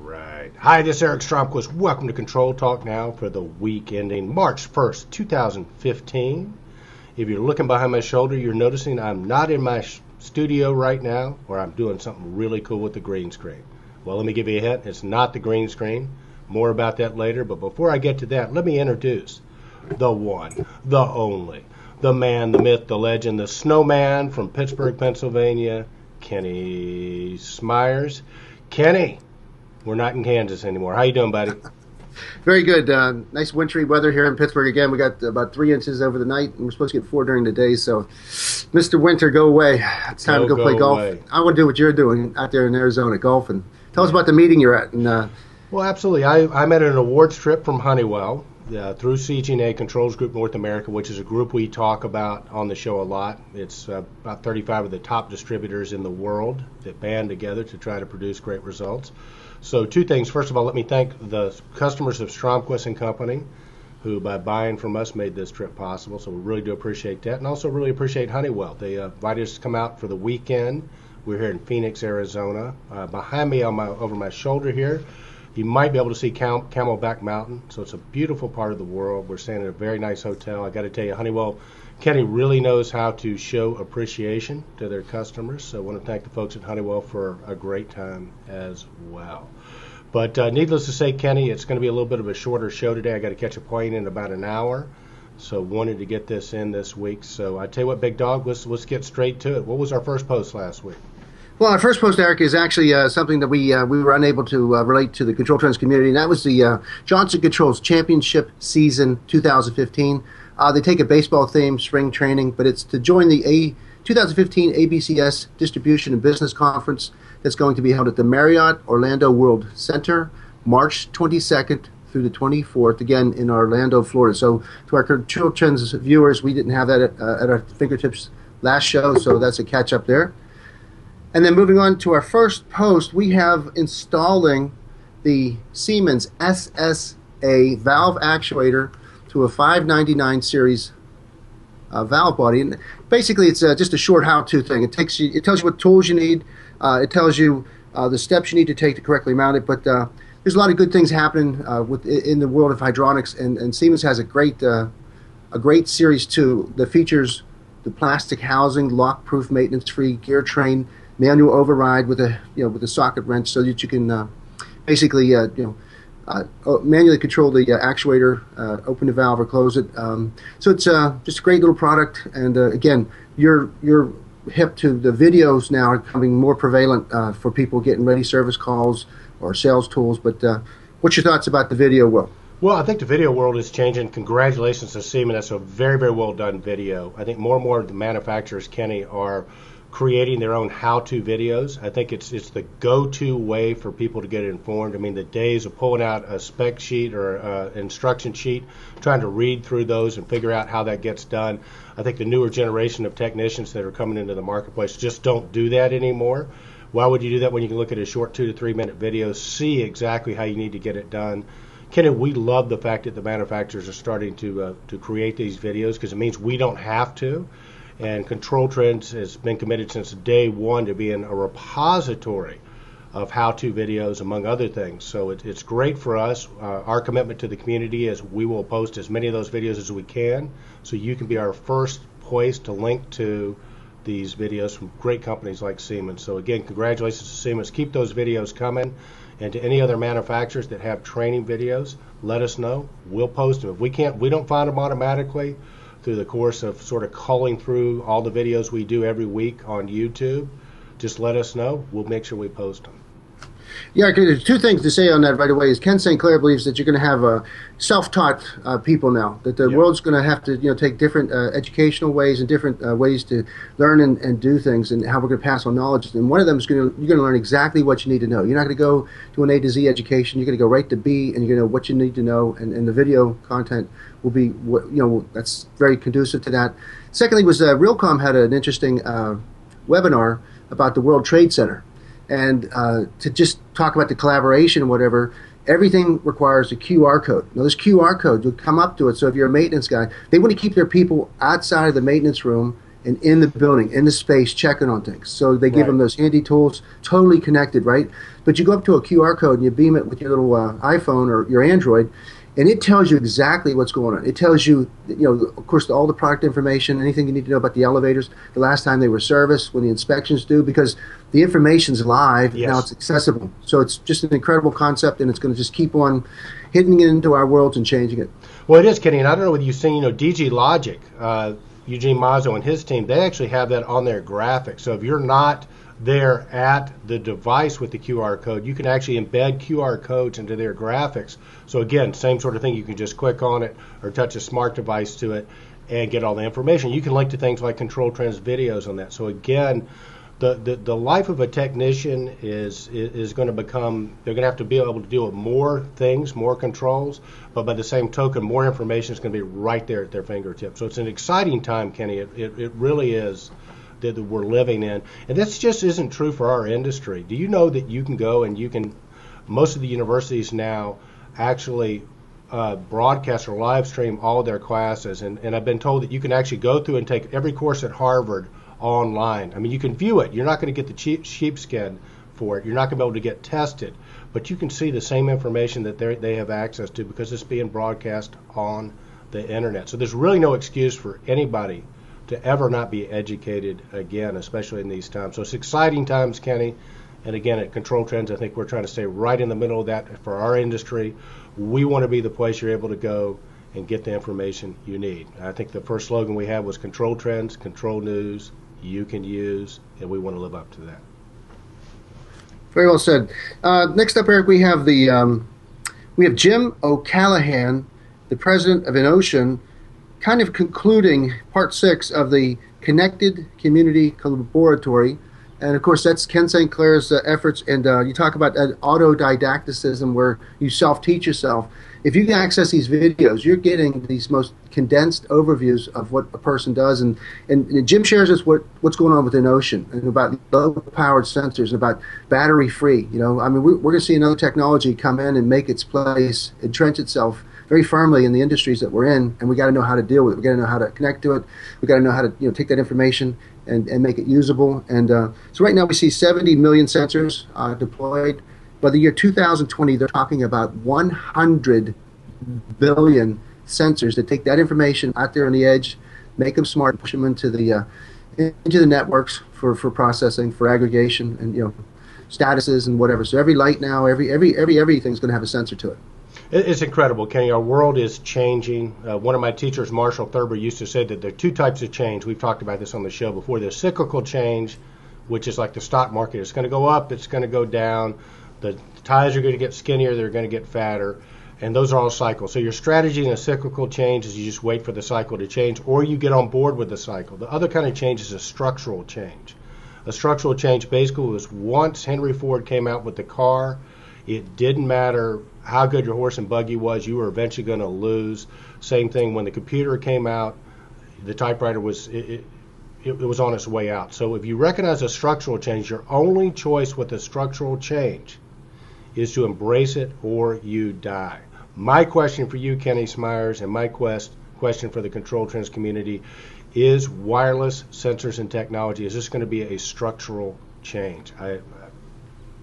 right. Hi, this is Eric Stromquist. Welcome to Control Talk Now for the week ending March 1st, 2015. If you're looking behind my shoulder, you're noticing I'm not in my studio right now, or I'm doing something really cool with the green screen. Well, let me give you a hint. It's not the green screen. More about that later. But before I get to that, let me introduce the one, the only, the man, the myth, the legend, the snowman from Pittsburgh, Pennsylvania, Kenny Smyers. Kenny, we're not in Kansas anymore. How you doing, buddy? Very good. Nice wintry weather here in Pittsburgh again. We got about 3 inches over the night, and we're supposed to get 4 during the day. So, Mr. Winter, go away. It's time to go play golf. Away. I want to do what you're doing out there in Arizona, golfing. Tell us about the meeting you're at. And, Well, absolutely. I'm at an awards trip from Honeywell through CG&A Controls Group North America, which is a group we talk about on the show a lot. It's about 35 of the top distributors in the world that band together to try to produce great results. So 2 things. First of all, let me thank the customers of Stromquist and Company, who by buying from us made this trip possible. So we really do appreciate that, and also really appreciate Honeywell. They invited us to come out for the weekend. We're here in Phoenix, Arizona. Behind me, over my shoulder here, you might be able to see Camelback Mountain. So it's a beautiful part of the world. We're staying at a very nice hotel. I got to tell you, Honeywell, Kenny really knows how to show appreciation to their customers. So I want to thank the folks at Honeywell for a great time as well. But needless to say, Kenny, it's going to be a little bit of a shorter show today. I got to catch a plane in about an hour. So wanted to get this in this week. So I tell you what, Big Dog, let's get straight to it. What was our first post last week? well, our first post, Eric, is actually something that we were unable to relate to the Control Trends community, and that was the Johnson Controls Championship Season 2015. They take a baseball-themed spring training, but it's to join the 2015 ABCS Distribution and Business Conference that's going to be held at the Marriott Orlando World Center, March 22nd through the 24th, again in Orlando, Florida. So to our Control Trends viewers, we didn't have that at our fingertips last show, so that's a catch-up there. And then moving on to our first post, we have installing the Siemens SSA valve actuator to a 599 series valve body. And basically, it's just a short how-to thing. It tells you what tools you need. It tells you the steps you need to take to correctly mount it. But there's a lot of good things happening in the world of hydronics, and Siemens has a great series too that features the plastic housing, lock-proof, maintenance-free gear train, manual override with a socket wrench, so that you can basically manually control the actuator, open the valve or close it. So it's just a great little product. And again, you're hip to the videos now are becoming more prevalent for people getting ready service calls or sales tools. But what's your thoughts about the video, Will? Well, I think the video world is changing. Congratulations to Siemens. That's a very, very well done video. I think more and more of the manufacturers, Kenny, are creating their own how-to videos. I think it's the go-to way for people to get informed. I mean, the days of pulling out a spec sheet or instruction sheet, trying to read through those and figure out how that gets done. I think the newer generation of technicians that are coming into the marketplace just don't do that anymore. Why would you do that when you can look at a short 2 to 3 minute video, see exactly how you need to get it done? Kenny, we love the fact that the manufacturers are starting to create these videos, because it means we don't have to. And Control Trends has been committed since day one to being a repository of how-to videos, among other things. So it's great for us. Our commitment to the community is we will post as many of those videos as we can, so you can be our first place to link to these videos from great companies like Siemens. So again, congratulations to Siemens. Keep those videos coming. And to any other manufacturers that have training videos, let us know. We'll post them. If we don't find them automatically through the course of sort of culling through all the videos we do every week on YouTube, just let us know. We'll make sure we post them. Yeah, there's 2 things to say on that right away. Is Ken St. Clair believes that you're going to have self-taught people now, that the world's going to have to take different educational ways and different ways to learn and do things, and how we're going to pass on knowledge. And one of them is you're going to learn exactly what you need to know. You're not going to go to an A to Z education. You're going to go right to B, and you're going to know what you need to know, and the video content will be that's very conducive to that. Secondly, was Realcomm had an interesting webinar about the World Trade Center. And to just talk about the collaboration and whatever, everything requires a QR code. Now, this QR code, you'll come up to it. So if you're a maintenance guy, they want to keep their people outside of the maintenance room and in the building, in the space, checking on things. So they give Right. them those handy tools, totally connected, right? But you go up to a QR code and you beam it with your little iPhone or your Android, and it tells you exactly what's going on. It tells you, of course, all the product information, anything you need to know about the elevators, the last time they were serviced, when the inspections due, because the information's live, Yes. now it's accessible. So it's just an incredible concept, and it's going to just keep on hitting it into our worlds and changing it. Well, it is, Kenny, and I don't know whether you've seen, DG Logic, Eugene Mazzo and his team, they actually have that on their graphics. So if you're not there at the device with the QR code, you can actually embed QR codes into their graphics. So again, same sort of thing. You can just click on it or touch a smart device to it and get all the information. You can link to things like Control Trends videos on that. So again, the life of a technician is going to become, they're going to have to be able to deal with more things, more controls, but by the same token, more information is going to be right there at their fingertips. So it's an exciting time, Kenny. It really is that we're living in. And this just isn't true for our industry. Do you know that you can go and most of the universities now actually broadcast or live stream all of their classes, and I've been told that you can actually go through and take every course at Harvard online. I mean, you can view it. You're not going to get the sheepskin for it. You're not going to be able to get tested, but you can see the same information that they have access to because it's being broadcast on the internet. So there's really no excuse for anybody to ever not be educated again, especially in these times. So it's exciting times, Kenny. And again, at Control Trends, I think we're trying to stay right in the middle of that for our industry. We want to be the place you're able to go and get the information you need. I think the first slogan we had was Control Trends, Control News, you can use, and we want to live up to that. Very well said. Next up, Eric, we have Jim O'Callahan, the president of InOcean, kind of concluding part 6 of the Connected Community Laboratory. And of course, that's Ken St. Clair's efforts. And you talk about autodidacticism, where you self-teach yourself. If you can access these videos, you're getting these most condensed overviews of what a person does. And Jim shares us what's going on with InOcean and about low-powered sensors and about battery-free. I mean, we're going to see another technology come in and make its place, entrench itself very firmly in the industries that we're in, and we got to know how to deal with it. We got to know how to connect to it. We got to know how to take that information and make it usable. And so right now we see 70 million sensors deployed. By the year 2020, they're talking about 100 billion sensors that take that information out there on the edge, make them smart, push them into the networks for processing, for aggregation, and statuses and whatever. So every light now, everything's going to have a sensor to it. It's incredible, Kenny. Our world is changing. One of my teachers, Marshall Thurber, used to say that there are two types of change. We've talked about this on the show before. There's cyclical change, which is like the stock market. It's going to go up, it's going to go down. The ties are going to get skinnier, they're going to get fatter, and those are all cycles. So your strategy in a cyclical change is you just wait for the cycle to change, or you get on board with the cycle. The other kind of change is a structural change. A structural change basically was once Henry Ford came out with the car, it didn't matter how good your horse and buggy was, you were eventually going to lose. Same thing when the computer came out, the typewriter was it was on its way out. So if you recognize a structural change, your only choice with a structural change is to embrace it or you die. My question for you, Kenny Smyers, and my question for the Control Trends community is wireless sensors and technology. Is this going to be a structural change?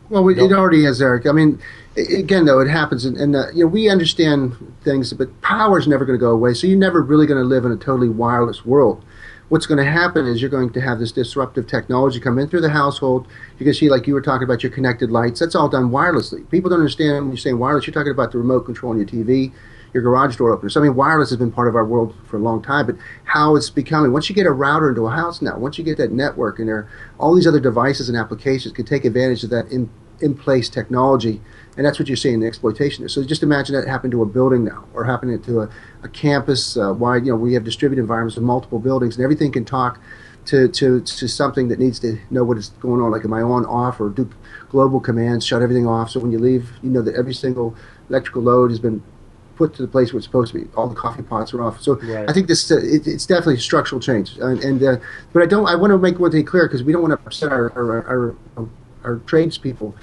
Well, it already is, Eric. I mean, again, though, it happens, and we understand things, but power is never going to go away, so you're never really going to live in a totally wireless world. What's going to happen is you're going to have this disruptive technology come in through the household. You can see, like you were talking about, your connected lights. That's all done wirelessly. People don't understand when you're saying wireless, you're talking about the remote control on your TV, your garage door opener. So, I mean, wireless has been part of our world for a long time, but how it's becoming, once you get a router into a house now, once you get that network in there, all these other devices and applications can take advantage of that in-place technology, and that's what you're seeing the exploitation is. So just imagine that happened to a building now, or happening to a campus wide. We have distributed environments with multiple buildings, and everything can talk to something that needs to know what is going on, like am I on, off, or do global commands, shut everything off, so when you leave, you know that every single electrical load has been put to the place where it's supposed to be. All the coffee pots are off. So right. I think this it's definitely a structural change, but I want to make one thing clear, because we don't want to upset our tradespeople.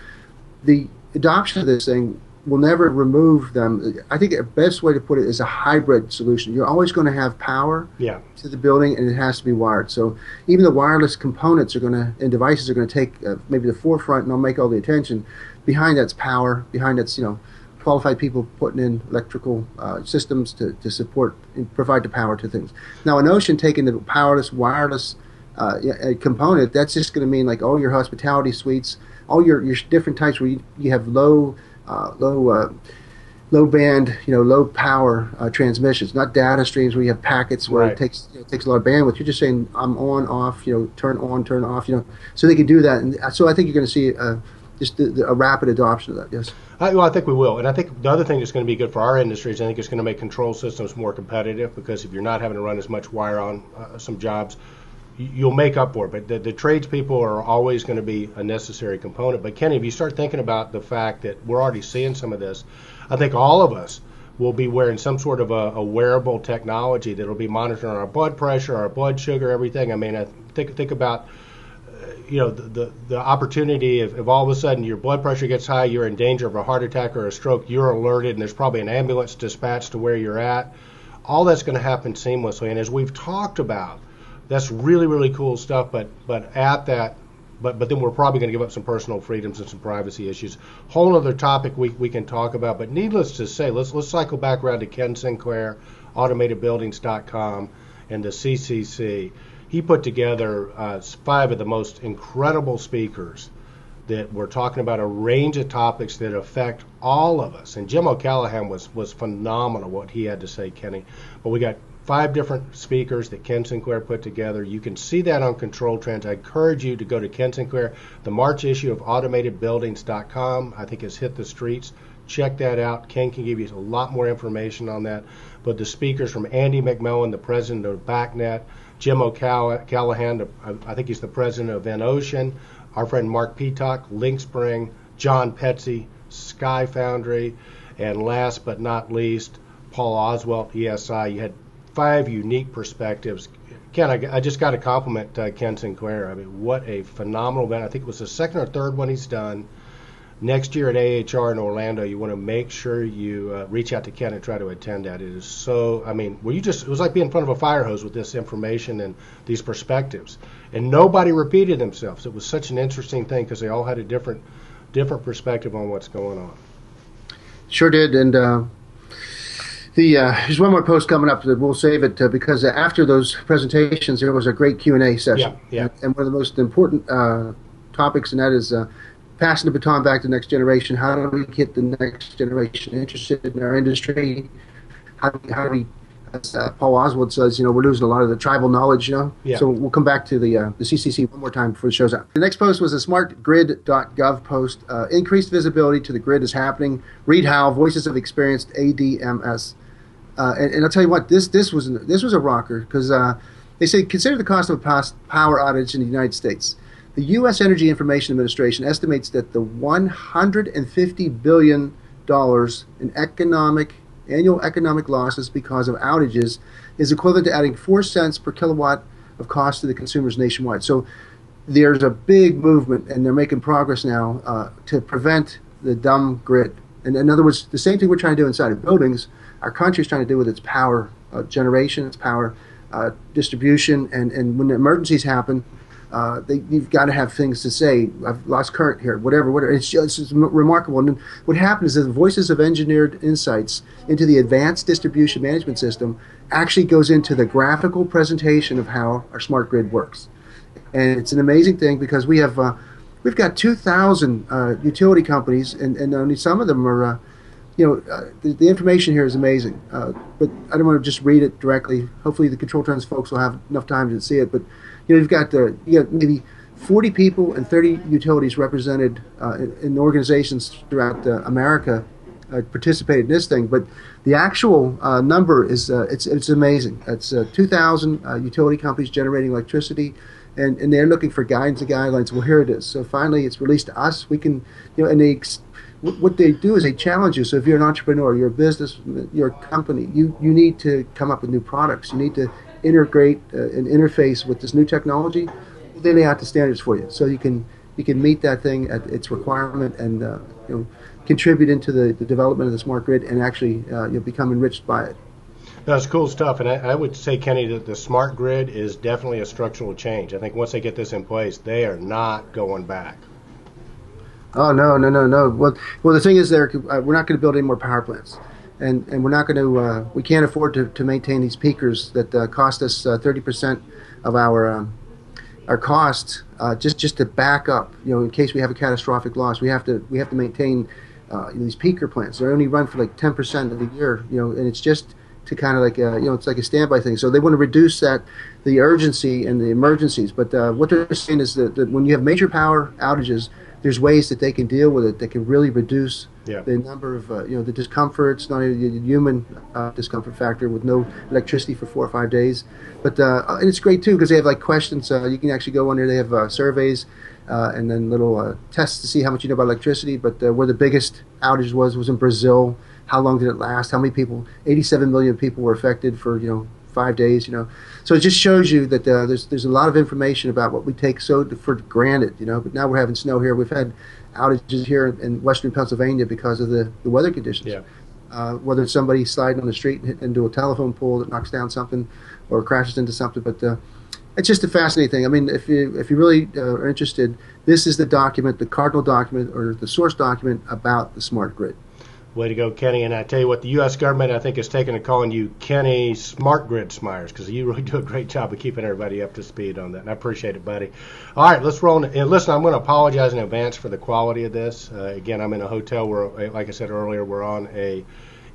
The adoption of this thing will never remove them. I think the best way to put it is a hybrid solution. You're always going to have power Yeah. to the building, and it has to be wired. So even the wireless components are going to, and devices are going to take maybe the forefront, and they'll make all the attention. Behind that's power. Behind that's, qualified people putting in electrical systems to support and provide the power to things. Now, an Ocean taking the powerless, wireless component, that's just going to mean like all your hospitality suites, all your different types where you have low band, low power transmissions, not data streams where you have packets where Right. it takes a lot of bandwidth. You're just saying I'm on, off, turn on, turn off, so they can do that. And so I think you're going to see just a rapid adoption of that. Yes. I think we will. And I think the other thing that's going to be good for our industry is I think it's going to make control systems more competitive, because if you're not having to run as much wire on some jobs, you'll make up for it. But the tradespeople are always going to be a necessary component. But Kenny, if you start thinking about the fact that we're already seeing some of this, I think all of us will be wearing some sort of a wearable technology that will be monitoring our blood pressure, our blood sugar, everything. I mean, I think about the opportunity if all of a sudden your blood pressure gets high, you're in danger of a heart attack or a stroke, you're alerted, and there's probably an ambulance dispatched to where you're at. All that's going to happen seamlessly. And as we've talked about, that's really, really cool stuff. But then we're probably going to give up some personal freedoms and some privacy issues. Whole other topic we can talk about. But needless to say, let's cycle back around to Ken Sinclair, AutomatedBuildings.com, and the CCC. He put together 5 of the most incredible speakers that were talking about a range of topics that affect all of us. And Jim O'Callahan was phenomenal what he had to say, Kenny. But we got 5 different speakers that Ken Sinclair put together. You can see that on Control Trends. I encourage you to go to Ken Sinclair. The March issue of AutomatedBuildings.com, I think, has hit the streets. Check that out. Ken can give you a lot more information on that. But the speakers from Andy McMillan, the president of BACnet, Jim O'Callahan, I think he's the president of EnOcean, our friend Mark Peacock, LinkSpring, John Petsy, Sky Foundry, and last but not least, Paul Oswalt, ESI. You had 5 unique perspectives. Ken, I just got to compliment Ken Sinclair. I mean, what a phenomenal event. I think it was the 2nd or 3rd one he's done. Next year at AHR in Orlando, you want to make sure you reach out to Ken and try to attend that. It is so, I mean, it was like being in front of a fire hose with this information and these perspectives. And nobody repeated themselves. It was such an interesting thing because they all had a different perspective on what's going on. Sure did. And there's one more post coming up that we'll save it because after those presentations, there was a great Q&A session. Yeah. And one of the most important topics, and that is passing the baton back to the next generation. How do we get the next generation interested in our industry? How do we, as Paul Oswald says, we're losing a lot of the tribal knowledge, Yeah. So we'll come back to the CCC one more time before the show's out. The next post was a smartgrid.gov post. Increased visibility to the grid is happening. Read how, voices of experienced ADMS. And I'll tell you what, this was a rocker because they say consider the cost of a power outage in the United States. The U.S. Energy Information Administration estimates that the $150 billion in annual economic losses because of outages is equivalent to adding 4 cents per kilowatt of cost to the consumers nationwide. So there's a big movement, and they're making progress now to prevent the dumb grid. And in other words, the same thing we're trying to do inside of buildings, our country's trying to do with its power generation, its power distribution, and when emergencies happen, you've got to have things to say. I've lost current here, whatever. It's remarkable. And what happens is the voices of engineered insights into the advanced distribution management system actually goes into the graphical presentation of how our smart grid works. And it's an amazing thing because we've got 2,000 utility companies, and only some of them are. The information here is amazing, but I don't want to just read it directly. Hopefully, the Control Trends folks will have enough time to see it. But you've got maybe 40 people and 30 utilities represented in organizations throughout America participated in this thing. But the actual number is it's amazing. It's 2,000 utility companies generating electricity, and they're looking for guidance and guidelines. Well, here it is. So finally, it's released to us. We can, what they do is they challenge you. So if you're an entrepreneur, you're a business, you're a company, you need to come up with new products. You need to integrate and interface with this new technology. They lay out the standards for you, so you can you can meet that thing at its requirement and contribute into the development of the smart grid and actually you'll become enriched by it. That's cool stuff, and I would say, Kenny, that the smart grid is definitely a structural change. I think once they get this in place, they are not going back. Oh no, no, no, no. Well, the thing is, we're not going to build any more power plants, and we're not going to. We can't afford to maintain these peakers that cost us 30% of our cost just to back up. In case we have a catastrophic loss, we have to maintain these peaker plants. They only run for like 10% of the year. And it's just to kind of like it's like a standby thing. So they want to reduce the urgency and the emergencies. But what they're saying is that when you have major power outages, there's ways that they can deal with it that can really reduce the number of the discomforts, not only the human discomfort factor with no electricity for 4 or 5 days, but and it's great too because they have like questions. You can actually go on there. They have surveys and then little tests to see how much you know about electricity. But where the biggest outage was in Brazil. How long did it last? How many people? 87 million people were affected for 5 days. So it just shows you that there's a lot of information about what we take for granted. But now we're having snow here. We've had outages here in western Pennsylvania because of the weather conditions. Yeah. Whether it's somebody sliding on the street and hit into a telephone pole that knocks down something, or crashes into something. But it's just a fascinating thing. I mean, if you really are interested, this is the document, the cardinal document, or the source document about the smart grid. Way to go, Kenny. And I tell you what, the U.S. government, I think, has taken to calling you Kenny Smart Grid Smyers because you really do a great job of keeping everybody up to speed on that. And I appreciate it, buddy. All right, let's roll. And listen, I'm going to apologize in advance for the quality of this. Again, I'm in a hotel where, like I said earlier, we're on a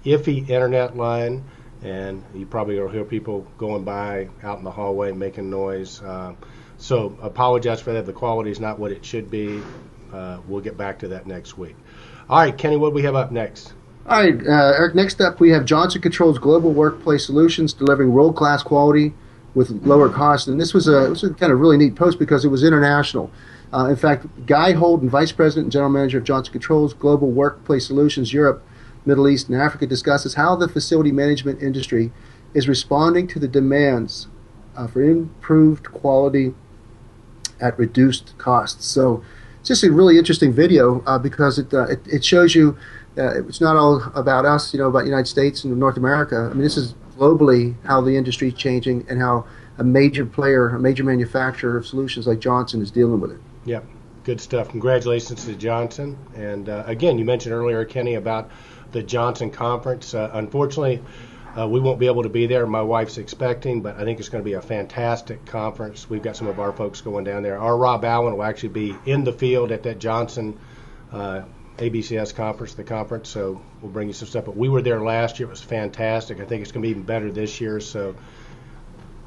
iffy internet line. And you probably will hear people going by out in the hallway making noise. So apologize for that. The quality is not what it should be. We'll get back to that next week. All right, Kenny, what do we have up next? All right, Eric, next up we have Johnson Controls Global Workplace Solutions delivering world-class quality with lower cost. And this was a kind of really neat post because it was international. In fact, Guy Holden, Vice President and General Manager of Johnson Controls Global Workplace Solutions Europe, Middle East, and Africa, discusses how the facility management industry is responding to the demands for improved quality at reduced costs. So it's just a really interesting video because it shows you it's not all about us, about the United States and North America. I mean, this is globally how the industry is changing and how a major player, a major manufacturer of solutions like Johnson is dealing with it. Yep, good stuff. Congratulations to Johnson. And again, you mentioned earlier, Kenny, about the Johnson Conference. Unfortunately, we won't be able to be there. My wife's expecting, but I think it's going to be a fantastic conference. We've got some of our folks going down there. Our Rob Allen will actually be in the field at that Johnson ABCS conference, so we'll bring you some stuff. But we were there last year. It was fantastic. I think it's going to be even better this year. So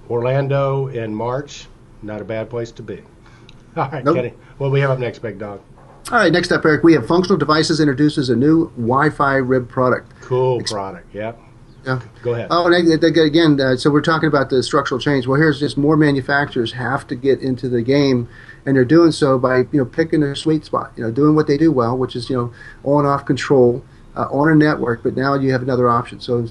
Orlando in March, not a bad place to be. All right, nope. Kenny, what do we have up next, Big Dog? All right, next up, Eric, we have Functional Devices introduces a new Wi-Fi RIB product. Cool product, yep. Yeah. Go ahead. Oh, and again, so we're talking about the structural change. Well, here's just more manufacturers have to get into the game, and they're doing so by picking their sweet spot, doing what they do well, which is on and off control on a network. But now you have another option. So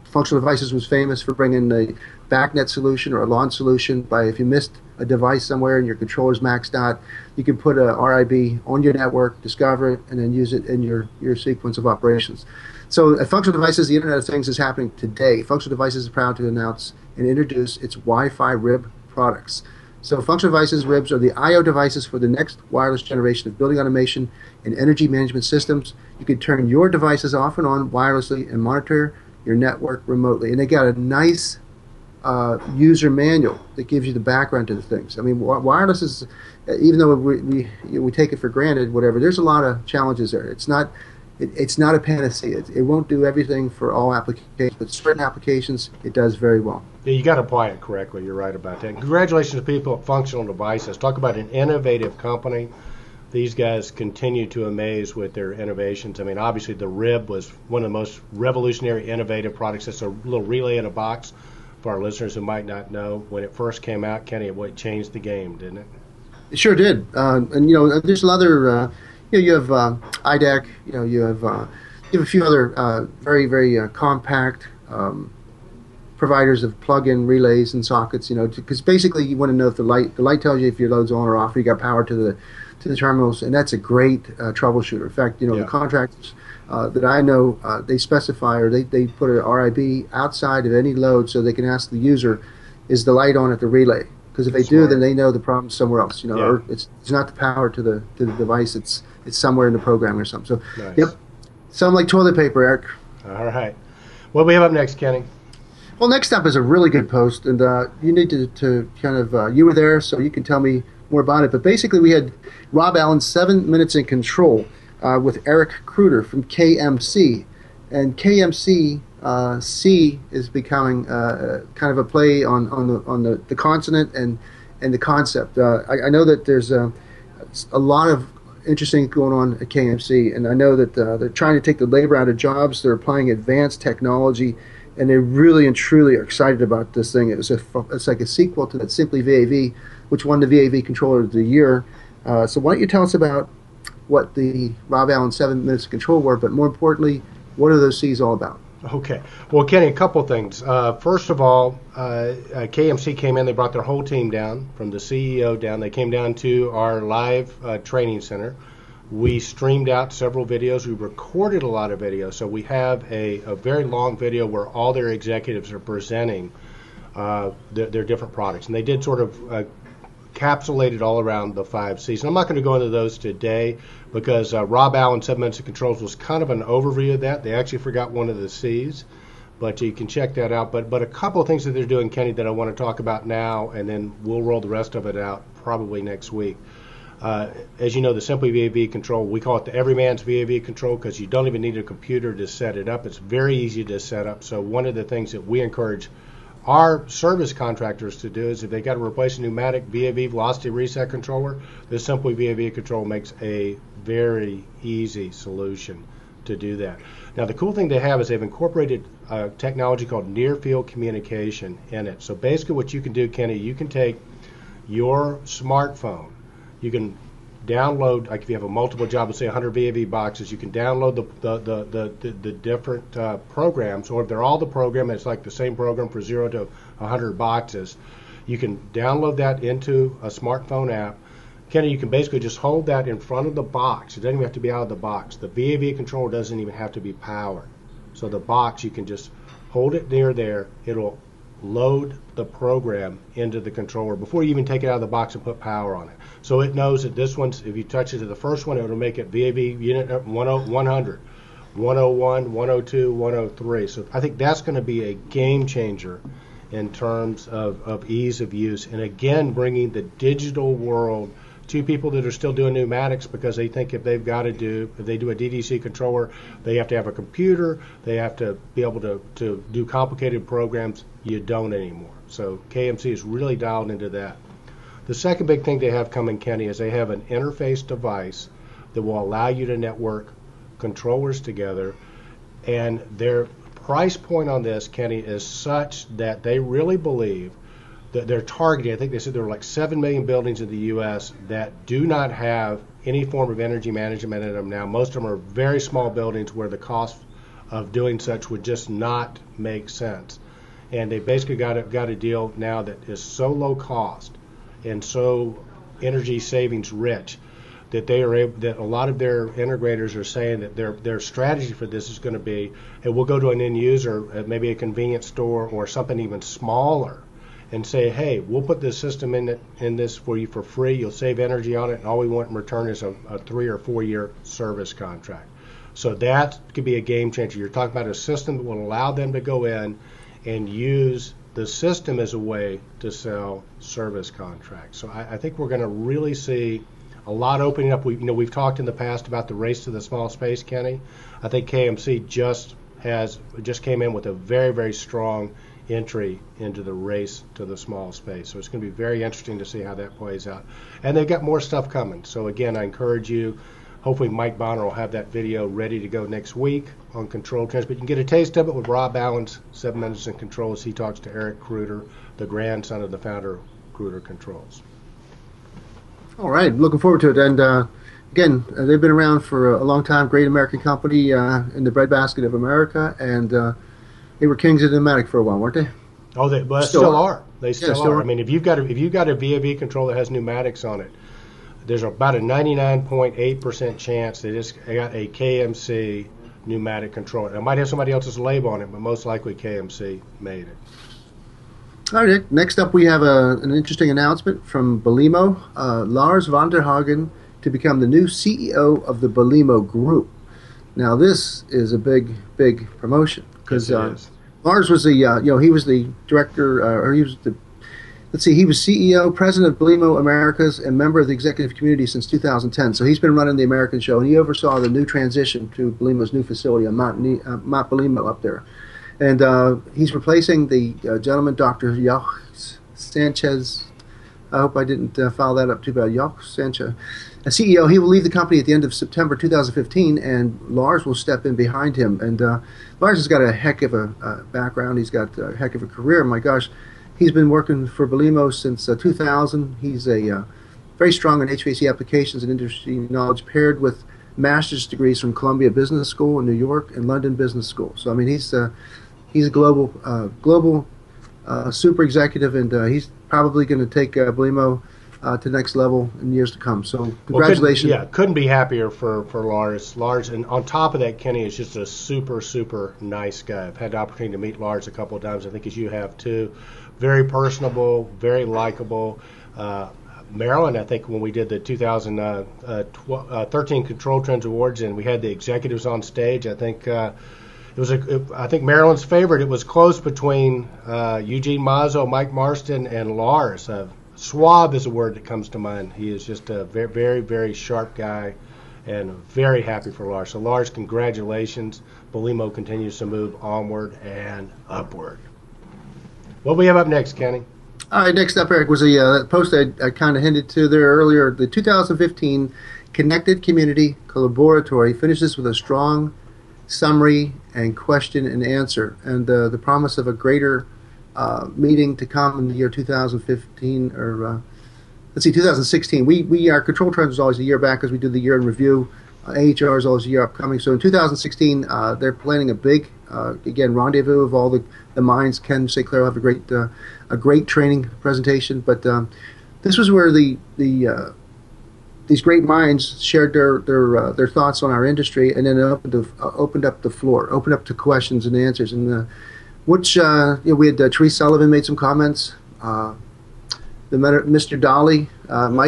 Functional Devices was famous for bringing the BACnet solution or a LAN solution. By if you missed a device somewhere and your controller's maxed out, you can put a RIB on your network, discover it, and then use it in your sequence of operations. So at Functional Devices, the Internet of Things is happening today. Functional Devices is proud to announce and introduce its Wi-Fi RIB products. So Functional Devices RIBs are the I/O devices for the next wireless generation of building automation and energy management systems. You can turn your devices off and on wirelessly and monitor your network remotely. And they got a nice user manual that gives you the background to the things. I mean, wireless is, even though we take it for granted, whatever, there's a lot of challenges there. It's not a panacea. It won't do everything for all applications, but certain applications it does very well. Yeah, you got to apply it correctly. You're right about that. Congratulations to people at Functional Devices. Talk about an innovative company. These guys continue to amaze with their innovations. I mean, obviously the RIB was one of the most revolutionary, innovative products. It's a little relay in a box for our listeners who might not know. When it first came out, Kenny, it changed the game, didn't it? It sure did. And there's other. You have IDEC. You have a few other very very compact providers of plug-in relays and sockets. Because basically you want to know if the light tells you if your load's on or off. Or you got power to to the terminals, and that's a great troubleshooter. In fact, Yeah. the contractors that I know, they specify, or they put an RIB outside of any load so they can ask the user, is the light on at the relay? Because if they do, Smart. then they know the problem's somewhere else. Yeah. Or it's not the power to the device. It's somewhere in the programming or something. So, Nice. yep, sound like toilet paper, Eric. All right. What do we have up next, Kenny? Well, next up is a really good post, and you need to kind of you were there, so you can tell me more about it. But basically, we had Rob Allen, 7 Minutes in Control, with Eric Kruder from KMC, and KMC C is becoming kind of a play on the consonant and the concept. I know that there's a lot of interesting going on at KMC, and I know that they're trying to take the labor out of jobs. They're applying advanced technology, and they really and truly are excited about this thing. It's like a sequel to that Simply VAV, which won the VAV Controller of the Year. So why don't you tell us about what the Rob Allen 7 Minutes of Control were, but more importantly, what are those C's all about? Okay. Well, Kenny, a couple things. First of all, KMC came in. They brought their whole team down, from the CEO down. They came down to our live training center. We streamed out several videos. We recorded a lot of videos. So we have a very long video where all their executives are presenting their different products. And they did sort of encapsulate it all around the 5 C's. And I'm not going to go into those today because Rob Allen, 7 Minutes of Controls, was kind of an overview of that. They actually forgot one of the C's, but you can check that out. But a couple of things that they're doing, Kenny, that I want to talk about now, and then we'll roll the rest of it out probably next week. As you know, the Simply VAV control, we call it the everyman's VAV control because you don't even need a computer to set it up. It's very easy to set up. So one of the things that we encourage our service contractors to do is if they got to replace a pneumatic VAV velocity reset controller, the Simply VAV control makes a very easy solution to do that. Now, the cool thing they have is they've incorporated technology called near field communication in it. So basically what you can do, Kenny, you can take your smartphone, you can download, like if you have a multiple job, let's say 100 VAV boxes, you can download the different programs, or if they're all the program, it's like the same program for 0 to 100 boxes. You can download that into a smartphone app. Kenny, you can basically just hold that in front of the box. It doesn't even have to be out of the box. The VAV controller doesn't even have to be powered. So the box, you can just hold it near there. It'll load the program into the controller before you even take it out of the box and put power on it. So it knows that this one's, if you touch it to the first one, it'll make it VAV unit 100, 101, 102, 103. So I think that's going to be a game changer in terms of ease of use. And again, bringing the digital world to people that are still doing pneumatics because they think if they do a DDC controller, they have to have a computer, they have to be able to do complicated programs. You don't anymore. So KMC is really dialed into that. The second big thing they have coming, Kenny, is they have an interface device that will allow you to network controllers together, and their price point on this, Kenny, is such that they really believe that they're targeting, I think they said there were like 7 million buildings in the U.S. that do not have any form of energy management in them now. Most of them are very small buildings where the cost of doing such would just not make sense. And they basically got a deal now that is so low cost and so energy savings rich that they are able, that a lot of their integrators are saying that their strategy for this is going to be, hey, we'll go to an end user at maybe a convenience store or something even smaller and say, hey, we'll put this system in this for you for free. You'll save energy on it, and all we want in return is a 3 or 4 year service contract. So that could be a game changer. You're talking about a system that will allow them to go in and use the system as a way to sell service contracts. So I think we're going to really see a lot opening up. We've talked in the past about the race to the small space, Kenny. I think KMC just came in with a very, very strong entry into the race to the small space. So it's going to be very interesting to see how that plays out. And they've got more stuff coming. So again, I encourage you, hopefully Mike Bonner will have that video ready to go next week on control trends. But you can get a taste of it with Rob Allen's 7 Minutes in Control as he talks to Eric Kruder, the grandson of the founder of Kruder Controls. All right, looking forward to it. And again, they've been around for a long time, great American company in the breadbasket of America, and they were kings of the pneumatic for a while, weren't they? Oh, they still are. They still still are. are. I mean, if you've got a VAV control that has pneumatics on it, there's about a 99.8% chance that it's got a KMC pneumatic control. It might have somebody else's label on it, but most likely KMC made it. All right, Nick. Next up, we have an interesting announcement from Belimo. Lars van der Hagen to become the new CEO of the Belimo Group. Now, this is a big promotion because Lars was he was the director, or he was he was CEO, president of Belimo Americas, and member of the executive community since 2010. So he's been running the American show, and he oversaw the new transition to Belimo's new facility on Mount Belimo up there. And he's replacing the gentleman, Dr. Joch Sanchez. I hope I didn't foul that up too bad. Joch Sanchez, a CEO. He will leave the company at the end of September 2015, and Lars will step in behind him. And Lars has got a heck of a background. He's got a heck of a career. My gosh. He's been working for Belimo since 2000. He's very strong in HVAC applications and industry knowledge, paired with master's degrees from Columbia Business School in New York and London Business School. So I mean, he's a global super executive, and he's probably going to take Belimo to the next level in years to come. So congratulations. Couldn't be happier for Lars. Lars, and on top of that, Kenny is just a super nice guy. I've had the opportunity to meet Lars a couple of times, I think as you have too. Very personable, very likable. Maryland, I think when we did the 2013 Control Trends Awards and we had the executives on stage, I think I think Maryland's favorite. It was close between Eugene Mazzo, Mike Marston, and Lars. Suave is a word that comes to mind. He is just a very sharp guy, and very happy for Lars. So Lars, congratulations. Belimo continues to move onward and upward. What do we have up next, Kenny? All right, next up, Eric, was a post I kind of hinted to there earlier. The 2015 Connected Community Collaboratory finishes with a strong summary and question and answer, and the promise of a greater meeting to come in the year 2015, or 2016. Our Control Trends was always a year back as we do the year in review. AHR is always a year upcoming. So in 2016, they're planning a big, again, rendezvous of all the minds. Ken St. Clair will have a great training presentation. But this was where these great minds shared their thoughts on our industry, and then opened up the floor, opened up to questions and answers. And we had Therese Sullivan made some comments. Mr. Dolly,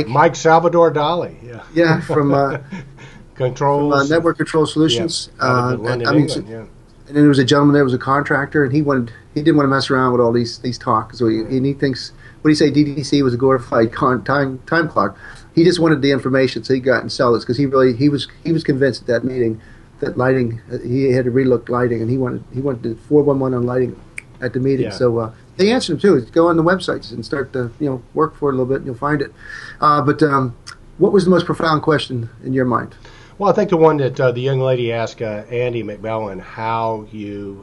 Mike Salvador Dolly, yeah, from Controls, Network Control Solutions. London, England, yeah. And then there was a gentleman there, was a contractor, and he didn't want to mess around with all these talks. So he thinks, what do you say, DDC was a glorified time clock. He just wanted the information, so he got and sell this because he was convinced at that meeting that lighting, he had to relook lighting, and he wanted the 411 on lighting at the meeting. Yeah. So they answered him too. Go on the websites and start to work for it a little bit, and you'll find it. But what was the most profound question in your mind? Well, I think the one that the young lady asked Andy McMillan,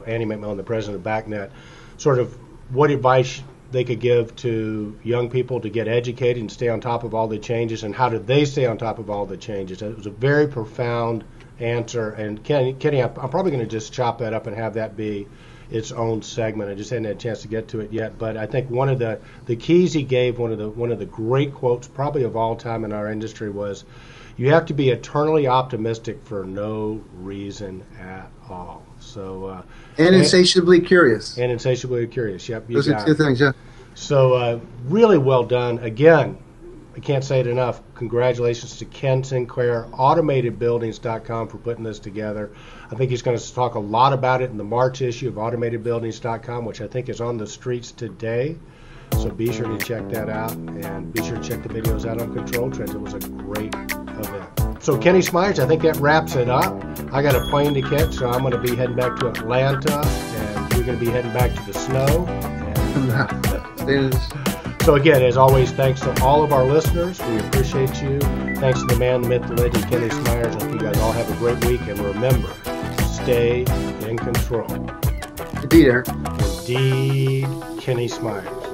Andy McMillan, the president of BACnet, sort of what advice they could give to young people to get educated and stay on top of all the changes, and how did they stay on top of all the changes. It was a very profound answer, and Kenny, I'm probably going to just chop that up and have that be its own segment. I just hadn't had a chance to get to it yet, but I think one of the keys he gave, one of the great quotes probably of all time in our industry was, you have to be eternally optimistic for no reason at all. So and insatiably curious. And insatiably curious. Yep. Those are two things. Yeah. So really well done. Again, I can't say it enough. Congratulations to Ken Sinclair, AutomatedBuildings.com, for putting this together. I think he's going to talk a lot about it in the March issue of AutomatedBuildings.com, which I think is on the streets today. So be sure to check that out, and be sure to check the videos out on Control Trends. It was a great event. So Kenny Smyers, I think that wraps it up. I got a plane to catch, so I'm going to be heading back to Atlanta, and you're going to be heading back to the snow. And, so again, as always, thanks to all of our listeners. We appreciate you. Thanks to the man, the myth, the legend, Kenny Smyers. I hope you guys all have a great week, and remember, stay in control. Indeed, Eric. Indeed, Kenny Smyers.